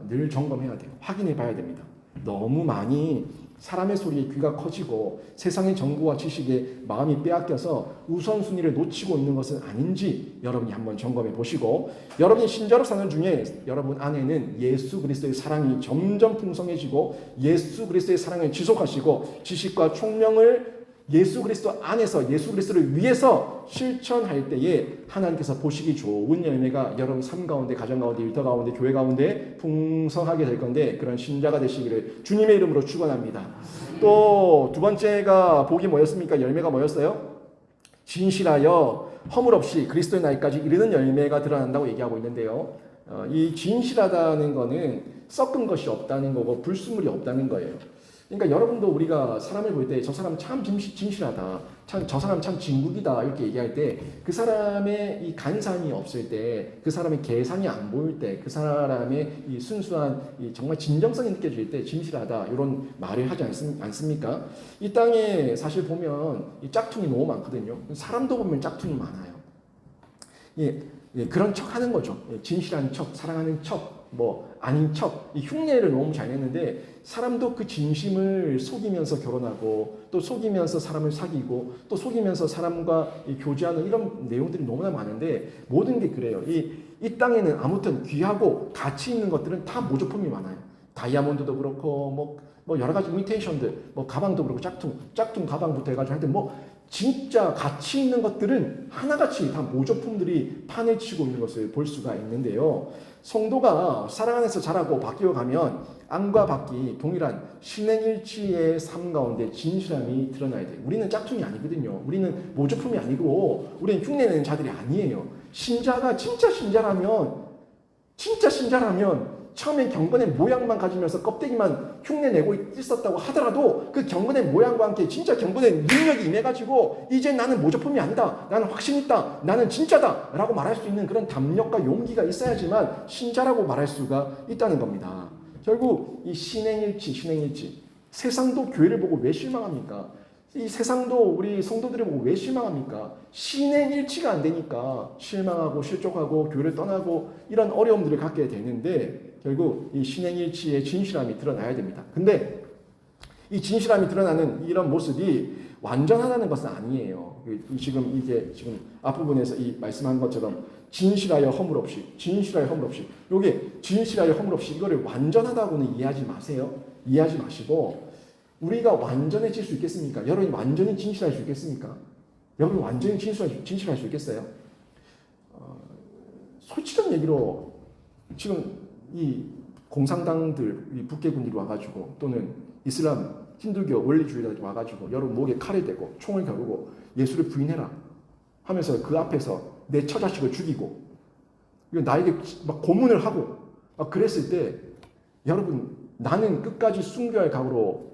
늘 점검해야 돼요. 확인해 봐야 됩니다. 너무 많이 사람의 소리에 귀가 커지고 세상의 정보와 지식에 마음이 빼앗겨서 우선순위를 놓치고 있는 것은 아닌지 여러분이 한번 점검해 보시고 여러분이 신자로 사는 중에 여러분 안에는 예수 그리스도의 사랑이 점점 풍성해지고 예수 그리스도의 사랑을 지속하시고 지식과 총명을 예수 그리스도 안에서 예수 그리스도를 위해서 실천할 때에 하나님께서 보시기 좋은 열매가 여러분 삶 가운데, 가정 가운데, 일터 가운데, 교회 가운데 풍성하게 될 건데 그런 신자가 되시기를 주님의 이름으로 축원합니다. 또 두 번째가 복이 뭐였습니까? 열매가 뭐였어요? 진실하여 허물 없이 그리스도의 날까지 이르는 열매가 드러난다고 얘기하고 있는데요. 이 진실하다는 거는 섞은 것이 없다는 거고 불순물이 없다는 거예요. 그러니까 여러분도 우리가 사람을 볼 때 저 사람 참 진실하다, 저 사람 참 진국이다 이렇게 얘기할 때 그 사람의 이 간산이 없을 때, 그 사람의 계산이 안 보일 때, 그 사람의 이 순수한 이 정말 진정성이 느껴질 때 진실하다 이런 말을 하지 않습니까? 이 땅에 사실 보면 이 짝퉁이 너무 많거든요. 사람도 보면 짝퉁이 많아요. 그런 척 하는 거죠. 진실한 척, 사랑하는 척. 뭐 아닌 척, 이 흉내를 너무 잘 내는데 사람도 그 진심을 속이면서 결혼하고 또 속이면서 사람을 사귀고 또 속이면서 사람과 교제하는 이런 내용들이 너무나 많은데 모든 게 그래요. 이 땅에는 아무튼 귀하고 가치 있는 것들은 다 모조품이 많아요. 다이아몬드도 그렇고 뭐 여러 가지 이미테이션들, 뭐 가방도 그렇고 짝퉁 가방부터 해가지고 하여튼 뭐 진짜 가치 있는 것들은 하나같이 다 모조품들이 판을 치고 있는 것을 볼 수가 있는데요. 성도가 사랑 안에서 자라고 바뀌어가면 안과 밖이 동일한 신행일치의 삶 가운데 진실함이 드러나야 돼요. 우리는 짝퉁이 아니거든요. 우리는 모조품이 아니고 우리는 흉내내는 자들이 아니에요. 신자가 진짜 신자라면 처음에 경건의 모양만 가지면서 껍데기만 흉내내고 있었다고 하더라도 그 경건의 모양과 함께 진짜 경건의 능력이 임해가지고 이제 나는 모조품이 아니다, 나는 확신 있다, 나는 진짜다 라고 말할 수 있는 그런 담력과 용기가 있어야지만 신자라고 말할 수가 있다는 겁니다. 결국 이 신행일치 세상도 교회를 보고 왜 실망합니까? 이 세상도 우리 성도들이 보고 왜 실망합니까? 신행일치가 안 되니까 실망하고 실족하고 교회를 떠나고 이런 어려움들을 갖게 되는데 결국 이 신행일치의 진실함이 드러나야 됩니다. 근데 이 진실함이 드러나는 이런 모습이 완전하다는 것은 아니에요. 지금 앞부분에서 이 말씀한 것처럼 진실하여 허물 없이, 진실하여 허물 없이. 요게 진실하여 허물 없이 이거를 완전하다고는 이해하지 마세요. 이해하지 마시고 우리가 완전해질 수 있겠습니까? 여러분이 완전히 진실할 수 있겠습니까? 여러분이 완전히 진실할 수 있겠어요? 솔직한 얘기로 지금 이 공산당들, 이 북괴군들이 와가지고 또는 이슬람, 힌두교, 원리주의자들이 와가지고 여러분 목에 칼을 대고 총을 겨루고 예수를 부인해라 하면서 그 앞에서 내 처자식을 죽이고 나에게 막 고문을 하고 막 그랬을 때 여러분 나는 끝까지 순교할 각오로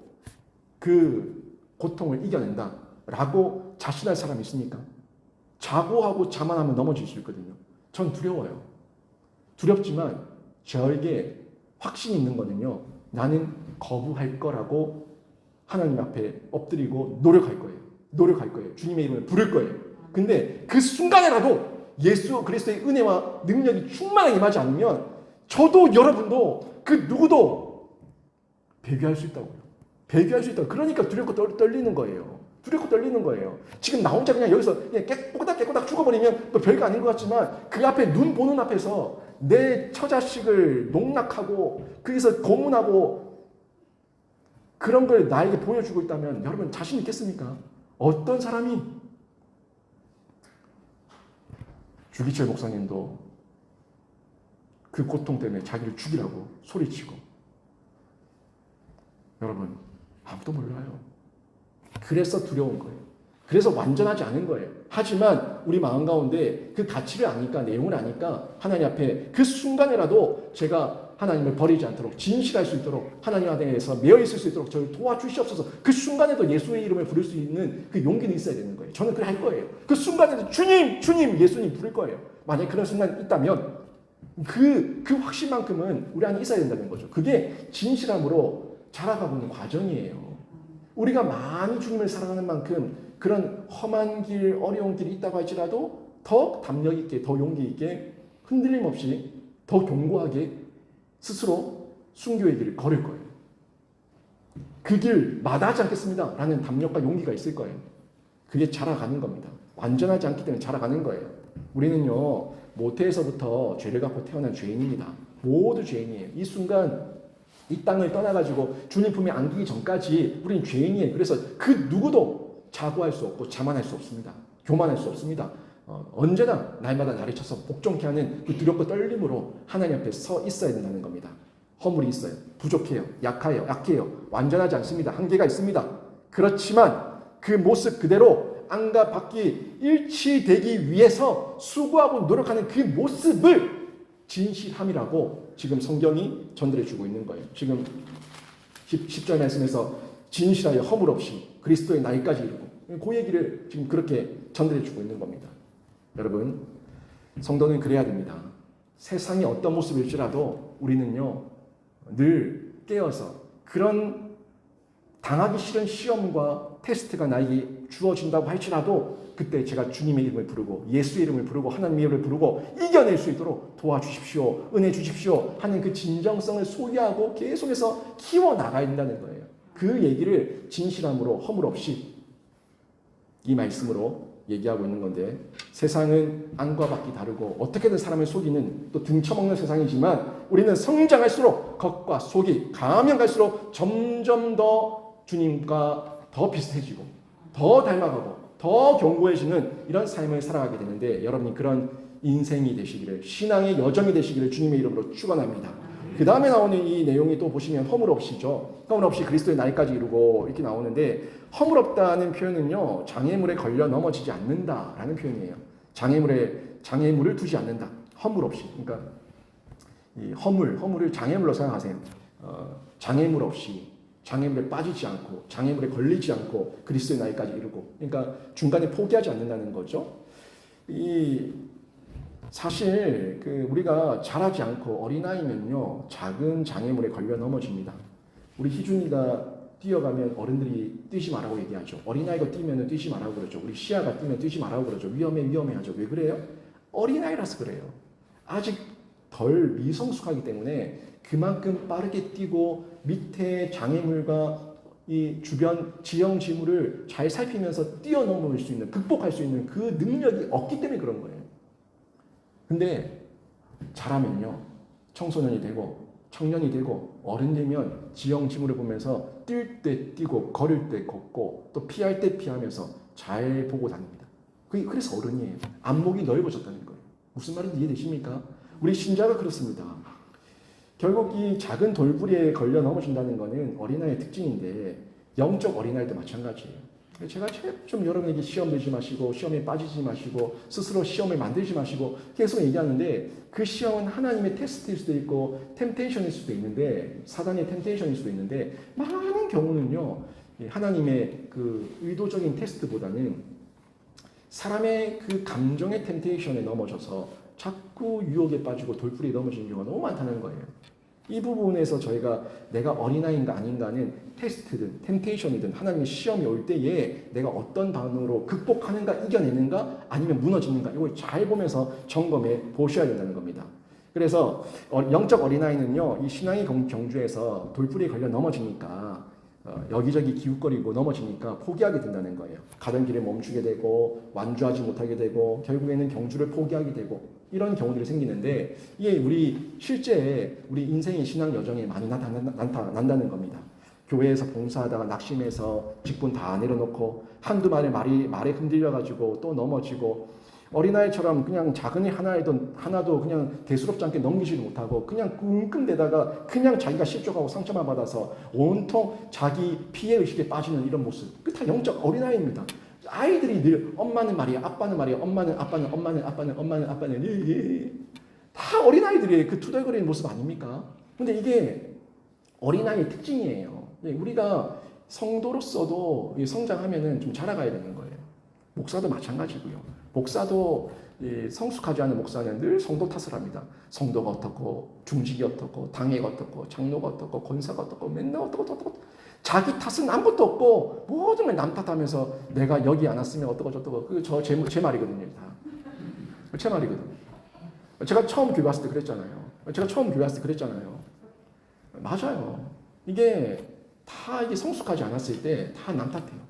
그 고통을 이겨낸다 라고 자신할 사람이 있습니까? 자고하고 자만하면 넘어질 수 있거든요. 전 두려워요. 두렵지만 저에게 확신이 있는 거는요. 나는 거부할 거라고 하나님 앞에 엎드리고 노력할 거예요. 노력할 거예요. 주님의 이름을 부를 거예요. 근데 그 순간에라도 예수 그리스도의 은혜와 능력이 충만하게 임하지 않으면 저도 여러분도 그 누구도 배교할 수 있다고요. 배교할 수 있다고. 그러니까 두렵고 떨리는 거예요. 두렵고 떨리는 거예요. 지금 나 혼자 그냥 여기서 그냥 깨꼬닥 죽어버리면 또 별거 아닌 것 같지만 그 앞에 눈 보는 앞에서 내 처자식을 농락하고 거기서 고문하고 그런 걸 나에게 보여주고 있다면 여러분 자신 있겠습니까? 어떤 사람이 주기철 목사님도 그 고통 때문에 자기를 죽이라고 소리치고 여러분 아무도 몰라요. 그래서 두려운 거예요. 그래서 완전하지 않은 거예요. 하지만 우리 마음 가운데 그 가치를 아니까 내용을 아니까 하나님 앞에 그 순간에라도 제가 하나님을 버리지 않도록 진실할 수 있도록 하나님 안에서 매여 있을 수 있도록 저를 도와주시옵소서. 그 순간에도 예수의 이름을 부를 수 있는 그 용기는 있어야 되는 거예요. 저는 그래 할 거예요. 그 순간에도 주님 예수님 부를 거예요. 만약에 그런 순간이 있다면 그 확신만큼은 우리 안에 있어야 된다는 거죠. 그게 진실함으로 자라가고 있는 과정이에요. 우리가 많이 주님을 사랑하는 만큼 그런 험한 길, 어려운 길이 있다고 할지라도 더 담력 있게, 더 용기 있게 흔들림 없이 더 견고하게 스스로 순교의 길을 걸을 거예요. 그 길 마다하지 않겠습니다 라는 담력과 용기가 있을 거예요. 그게 자라가는 겁니다. 완전하지 않기 때문에 자라가는 거예요. 우리는요 모태에서부터 죄를 갖고 태어난 죄인입니다. 모두 죄인이에요. 이 순간 이 땅을 떠나가지고 주님 품에 안기기 전까지 우리는 죄인이에요. 그래서 그 누구도 자고할 수 없고 자만할 수 없습니다. 교만할 수 없습니다. 언제나 날마다 나를 쳐서 복종케 하는 그 두렵고 떨림으로 하나님 앞에 서 있어야 된다는 겁니다. 허물이 있어요. 부족해요. 약해요. 완전하지 않습니다. 한계가 있습니다. 그렇지만 그 모습 그대로 안과 밖이 일치되기 위해서 수고하고 노력하는 그 모습을 진실함이라고 지금 성경이 전달해주고 있는 거예요. 지금 10절 말씀에서 진실하여 허물 없이 그리스도의 날까지 이루고 그 얘기를 지금 그렇게 전달해주고 있는 겁니다. 여러분 성도는 그래야 됩니다. 세상이 어떤 모습일지라도 우리는요 늘 깨어서 그런 당하기 싫은 시험과 테스트가 나에게 주어진다고 할지라도 그때 제가 주님의 이름을 부르고 예수의 이름을 부르고 하나님의 이름을 부르고 이겨낼 수 있도록 도와주십시오. 은혜 주십시오. 하는 그 진정성을 소유하고 계속해서 키워나가야 된다는 거예요. 그 얘기를 진실함으로 허물 없이 이 말씀으로 얘기하고 있는 건데 세상은 안과 밖이 다르고 어떻게든 사람을 속이는 또 등쳐먹는 세상이지만 우리는 성장할수록 겉과 속이 가면 갈수록 점점 더 주님과 더 비슷해지고 더 닮아가고 더 견고해지는 이런 삶을 살아가게 되는데 여러분이 그런 인생이 되시기를 신앙의 여정이 되시기를 주님의 이름으로 축원합니다. 그 다음에 나오는 이 내용이 또 보시면 허물 없이죠. 허물 없이 그리스도의 날까지 이루고 이렇게 나오는데 허물 없다는 표현은요 장애물에 걸려 넘어지지 않는다라는 표현이에요. 장애물을 두지 않는다. 허물 없이. 그러니까 이 허물을 장애물로 생각하세요. 장애물 없이 장애물에 빠지지 않고 장애물에 걸리지 않고 그리스도의 날까지 이루고 그러니까 중간에 포기하지 않는다는 거죠. 사실 우리가 자라지 않고 어린아이면요 작은 장애물에 걸려 넘어집니다. 우리 희준이가 뛰어가면 어른들이 뛰지 말라고 얘기하죠. 어린아이가 뛰면 뛰지 말라고 그러죠. 우리 시아가 뛰면 뛰지 말라고 그러죠. 위험해 하죠. 왜 그래요? 어린아이라서 그래요. 아직 덜 미성숙하기 때문에 그만큼 빠르게 뛰고 밑에 장애물과 이 주변 지형 지물을 잘 살피면서 뛰어넘을 수 있는, 극복할 수 있는 그 능력이 없기 때문에 그런 거예요. 근데 잘하면요, 청소년이 되고 청년이 되고 어른 되면 지형 지물을 보면서 뛸 때 뛰고 걸을 때 걷고 또 피할 때 피하면서 잘 보고 다닙니다. 그래서 어른이에요. 안목이 넓어졌다는 거예요. 무슨 말인지 이해되십니까? 우리 신자가 그렇습니다. 결국 이 작은 돌부리에 걸려 넘어진다는 것은 어린아이의 특징인데 영적 어린아이도 마찬가지예요. 제가 좀 여러분에게 시험 들지 마시고 시험에 빠지지 마시고 스스로 시험을 만들지 마시고 계속 얘기하는데 그 시험은 하나님의 테스트일 수도 있고 템테이션일 수도 있는데 사단의 템테이션일 수도 있는데 많은 경우는요 하나님의 그 의도적인 테스트보다는 사람의 그 감정의 템테이션에 넘어져서 자꾸 유혹에 빠지고 돌풀이에 넘어지는 경우가 너무 많다는 거예요. 이 부분에서 저희가 내가 어린아이인가 아닌가는 테스트든 템테이션이든 하나님의 시험이 올 때에 내가 어떤 방으로 극복하는가 이겨내는가 아니면 무너지는가 이걸 잘 보면서 점검해 보셔야 된다는 겁니다. 그래서 영적 어린아이는요 이 신앙의 경주에서 돌풀이에 걸려 넘어지니까 여기저기 기웃거리고 넘어지니까 포기하게 된다는 거예요. 가던 길에 멈추게 되고 완주하지 못하게 되고 결국에는 경주를 포기하게 되고 이런 경우들이 생기는데 이게 실제 우리 인생의 신앙 여정에 많이 나타난다는 겁니다. 교회에서 봉사하다가 낙심해서 직분 다 내려놓고 한두 말에 흔들려가지고 또 넘어지고 어린아이처럼 그냥 작은 일 하나도 그냥 대수롭지 않게 넘기지도 못하고 그냥 끙끙대다가 그냥 자기가 실족하고 상처만 받아서 온통 자기 피해 의식에 빠지는 이런 모습. 그 다 영적 어린아이입니다. 아이들이 늘 엄마는 말이야, 아빠는 말이야, 엄마는 아빠는 다 어린아이들의 그 투덜거리는 모습 아닙니까? 근데 이게 어린아이의 특징이에요. 우리가 성도로서도 성장하면은 좀 자라가야 되는 거예요. 목사도 마찬가지고요. 목사도 성숙하지 않은 목사는 늘 성도 탓을 합니다. 성도가 어떻고, 중직이 어떻고, 당회가 어떻고, 장로가 어떻고, 권사가 어떻고, 맨날 어떻고. 자기 탓은 아무것도 없고 모든 걸 남 탓하면서 내가 여기 안 왔으면 어떻고 저떻고 제 말이거든요. 다. 제 말이거든요. 제가 처음 교회 왔을 때 그랬잖아요. 맞아요. 이게 성숙하지 않았을 때 다 남 탓해요.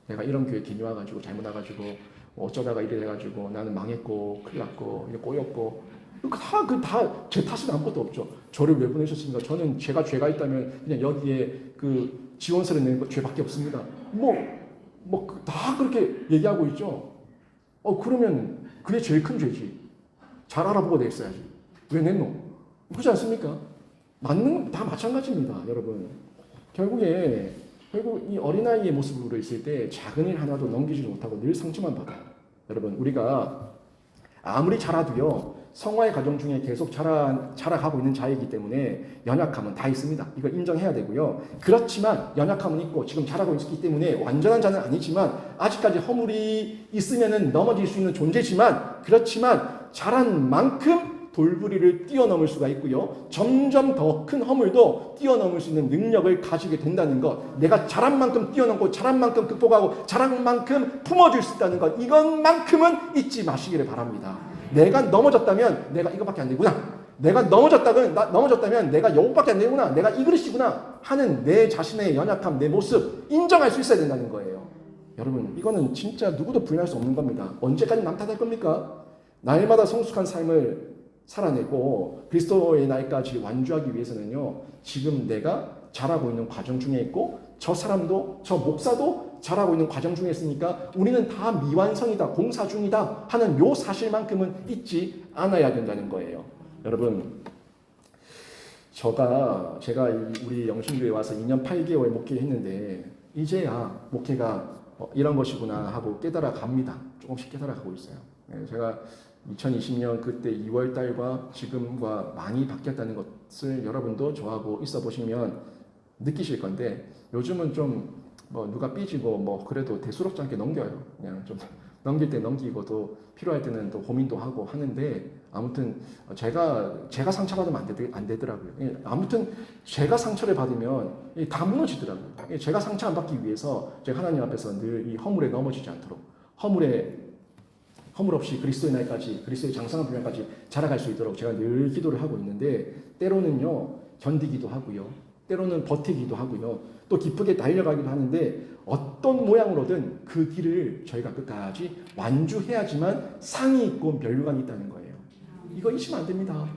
내가 이런 교회 괜히 와가지고 잘못 와가지고 어쩌다가 이래 돼가지고 나는 망했고 큰일 났고 꼬였고 다 제 탓은 아무것도 없죠. 저를 왜 보내셨습니까? 저는 제가 죄가 있다면 그냥 여기에 그 지원서를 내는 것 죄밖에 없습니다. 다 그렇게 얘기하고 있죠. 그러면 그게 제일 큰 죄지. 잘 알아보고 냈어야지. 왜 냈노? 그렇지 않습니까? 맞는 다 마찬가지입니다, 여러분. 결국 이 어린아이의 모습으로 있을 때 작은 일 하나도 넘기지 못하고 늘 상처만 받아요. 여러분, 우리가 아무리 잘하도요, 성화의 과정 중에 계속 자라가고 있는 자이기 때문에 연약함은 다 있습니다. 이걸 인정해야 되고요. 그렇지만 연약함은 있고 지금 자라고 있기 때문에 완전한 자는 아니지만 아직까지 허물이 있으면 넘어질 수 있는 존재지만 그렇지만 자란 만큼 돌부리를 뛰어넘을 수가 있고요. 점점 더 큰 허물도 뛰어넘을 수 있는 능력을 가지게 된다는 것. 내가 자란 만큼 뛰어넘고 자란 만큼 극복하고 자란 만큼 품어줄 수 있다는 것. 이것만큼은 잊지 마시기를 바랍니다. 내가 넘어졌다면 내가 이거밖에 안 되구나. 내가 넘어졌다면 내가 요것밖에 안 되구나. 내가 이 그릇이구나 하는 내 자신의 연약함, 내 모습 인정할 수 있어야 된다는 거예요. 여러분, 이거는 진짜 누구도 부인할 수 없는 겁니다. 언제까지 남 탓할 겁니까? 날마다 성숙한 삶을 살아내고 그리스도의 날까지 완주하기 위해서는요, 지금 내가 자라고 있는 과정 중에 있고 저 사람도, 저 목사도 자라고 있는 과정 중에 있으니까 우리는 다 미완성이다, 공사 중이다 하는 요 사실만큼은 잊지 않아야 된다는 거예요. 여러분, 제가 우리 영신교회에 와서 2년 8개월 목회했는데 이제야 목회가 이런 것이구나 하고 깨달아 갑니다. 조금씩 깨달아 가고 있어요. 제가 2020년 그때 2월 달과 지금과 많이 바뀌었다는 것을 여러분도 저하고 있어 보시면 느끼실 건데 요즘은 좀 누가 삐지고 그래도 대수롭지 않게 넘겨요. 그냥 좀 넘길 때 넘기고 또 필요할 때는 또 고민도 하고 하는데 아무튼 제가 상처받으면 안 되더라고요. 아무튼 제가 상처를 받으면 다 무너지더라고요. 제가 상처 안 받기 위해서 제가 하나님 앞에서 늘 이 허물에 넘어지지 않도록 허물 없이 그리스도의 날까지 그리스도의 장성한 분량까지 자라갈 수 있도록 제가 늘 기도를 하고 있는데 때로는요 견디기도 하고요. 때로는 버티기도 하고요. 또 기쁘게 달려가기도 하는데 어떤 모양으로든 그 길을 저희가 끝까지 완주해야지만 상이 있고 멸류관이 있다는 거예요. 이거 잊으면 안 됩니다.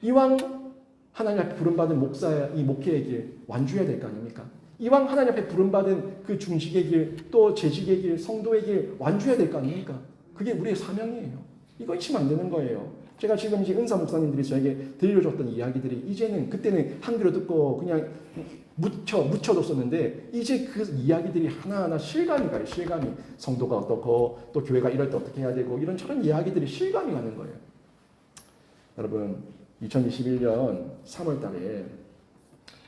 이왕 하나님 앞에 부름받은 이 목회의 길 완주해야 될 거 아닙니까? 이왕 하나님 앞에 부름받은 그 중직의 길, 또 재직의 길, 성도의 길 완주해야 될 거 아닙니까? 그게 우리의 사명이에요. 이거 잊으면 안 되는 거예요. 제가 지금 이제 은사 목사님들이 저에게 들려줬던 이야기들이 이제는 그때는 한 귀로 듣고 그냥 묻혀뒀었는데 이제 그 이야기들이 하나하나 실감이 가요. 실감이. 성도가 어떻고 또 교회가 이럴 때 어떻게 해야 되고 이런저런 이야기들이 실감이 가는 거예요. 여러분 2021년 3월 달에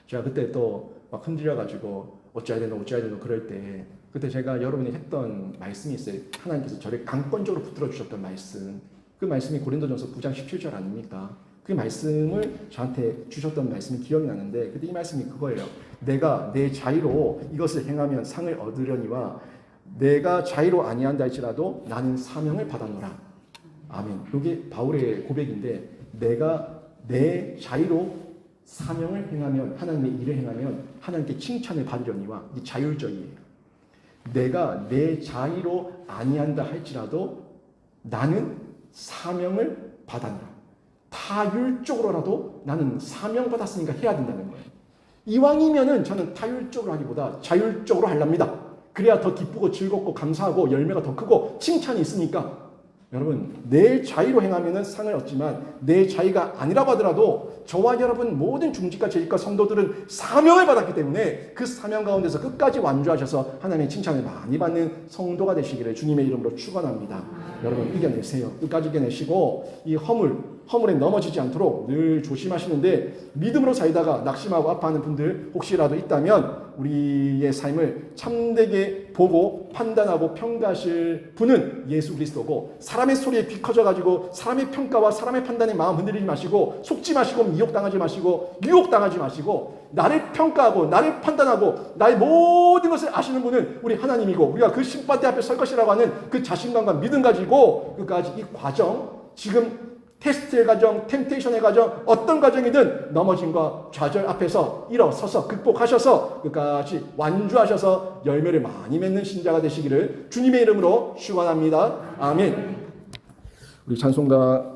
제가 그때 또 막 흔들려가지고 어찌해야 되노 그럴 때 그때 제가 여러분이 했던 말씀이 있어요. 하나님께서 저를 강권적으로 붙들어 주셨던 말씀. 그 말씀이 고린도전서 9장 17절 아닙니까? 그 말씀을 저한테 주셨던 말씀이 기억이 나는데 그때 이 말씀이 그거예요. 내가 내 자의로 이것을 행하면 상을 얻으려니와 내가 자의로 아니한다 할지라도 나는 사명을 받아노라. 아멘. 이게 바울의 고백인데 내가 내 자의로 사명을 행하면 하나님의 일을 행하면 하나님께 칭찬을 받으려니와 이게 자율적이에요. 내가 내 자의로 아니한다 할지라도 나는 사명을 받아노라. 타율적으로라도 나는 사명 받았으니까 해야 된다는 거예요. 이왕이면은 저는 타율적으로 하기보다 자율적으로 하렵니다. 그래야 더 기쁘고 즐겁고 감사하고 열매가 더 크고 칭찬이 있으니까 여러분 내 자의로 행하면은 상을 얻지만 내 자의가 아니라고 하더라도 저와 여러분 모든 중직과 재직과 성도들은 사명을 받았기 때문에 그 사명 가운데서 끝까지 완주하셔서 하나님의 칭찬을 많이 받는 성도가 되시기를 주님의 이름으로 축원합니다. 여러분 이겨내세요. 끝까지 이겨내시고 이 허물에 넘어지지 않도록 늘 조심하시는데 믿음으로 살다가 낙심하고 아파하는 분들 혹시라도 있다면 우리의 삶을 참되게 보고 판단하고 평가하실 분은 예수 그리스도고 사람의 소리에 비 커져가지고 사람의 평가와 사람의 판단에 마음 흔들리지 마시고 속지 마시고 미혹당하지 마시고 유혹당하지 마시고 나를 평가하고 나를 판단하고 나의 모든 것을 아시는 분은 우리 하나님이고 우리가 그 심판대 앞에 설 것이라고 하는 그 자신감과 믿음 가지고 끝까지 이 과정 지금 테스트의 과정, 템테이션의 과정, 어떤 과정이든 넘어짐과 좌절 앞에서 일어서서 극복하셔서 끝까지 완주하셔서 열매를 많이 맺는 신자가 되시기를 주님의 이름으로 축원합니다. 아멘. 우리 찬송가